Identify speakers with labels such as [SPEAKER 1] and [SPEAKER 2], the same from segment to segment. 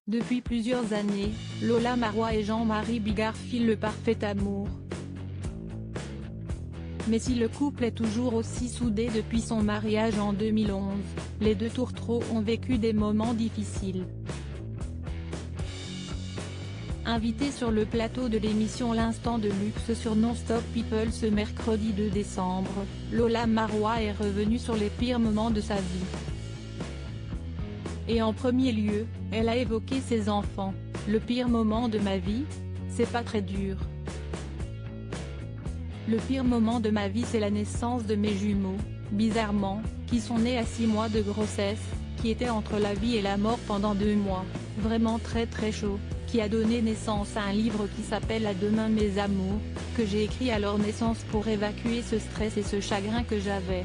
[SPEAKER 1] Depuis plusieurs années, Lola Marois et Jean-Marie Bigard filent le parfait amour. Mais si le couple est toujours aussi soudé depuis son mariage en 2011, les deux tourtereaux ont vécu des moments difficiles. Invitée sur le plateau de l'émission L'Instant de Luxe sur Non-Stop People ce mercredi 2 décembre, Lola Marois est revenue sur les pires moments de sa vie. Et en premier lieu, elle a évoqué ses enfants. Le pire moment de ma vie, c'est pas très dur. Le pire moment de ma vie c'est la naissance de mes jumeaux, bizarrement, qui sont nés à 6 mois de grossesse, qui étaient entre la vie et la mort pendant 2 mois, vraiment très chaud, qui a donné naissance à un livre qui s'appelle À demain mes amours, que j'ai écrit à leur naissance pour évacuer ce stress et ce chagrin que j'avais.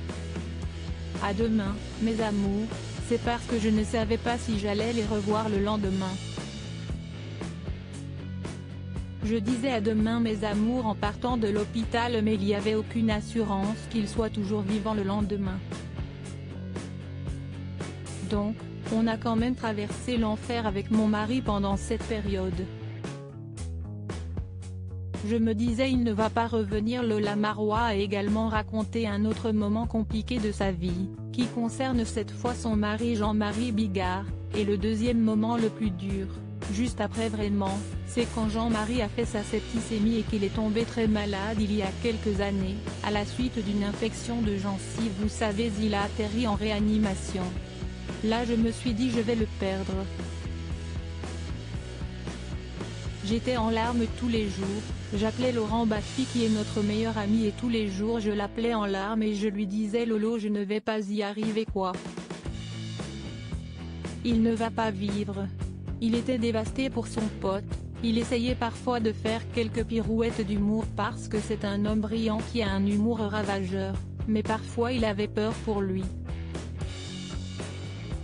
[SPEAKER 1] À demain, mes amours, c'est parce que je ne savais pas si j'allais les revoir le lendemain. Je disais à demain mes amours en partant de l'hôpital mais il n'y avait aucune assurance qu'ils soient toujours vivants le lendemain. Donc, on a quand même traversé l'enfer avec mon mari pendant cette période. Je me disais il ne va pas revenir. Lola Marois a également raconté un autre moment compliqué de sa vie, qui concerne cette fois son mari Jean-Marie Bigard, et le deuxième moment le plus dur, juste après vraiment, c'est quand Jean-Marie a fait sa septicémie et qu'il est tombé très malade il y a quelques années, à la suite d'une infection de gencive. Vous savez, il a atterri en réanimation. Là je me suis dit je vais le perdre. J'étais en larmes tous les jours, j'appelais Laurent Baffy qui est notre meilleur ami et tous les jours je l'appelais en larmes et je lui disais Lolo je ne vais pas y arriver quoi. Il ne va pas vivre. Il était dévasté pour son pote, il essayait parfois de faire quelques pirouettes d'humour parce que c'est un homme brillant qui a un humour ravageur, mais parfois il avait peur pour lui.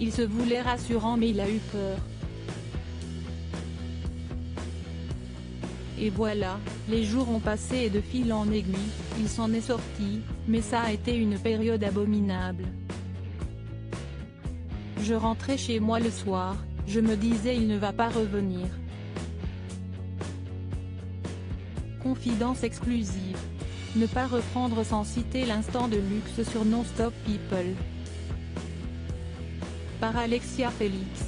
[SPEAKER 1] Il se voulait rassurant mais il a eu peur. Et voilà, les jours ont passé et de fil en aiguille, il s'en est sorti, mais ça a été une période abominable. Je rentrais chez moi le soir, je me disais il ne va pas revenir. Confidence exclusive. Ne pas reprendre sans citer l'instant de luxe sur Non-Stop People. Par Alexia Félix.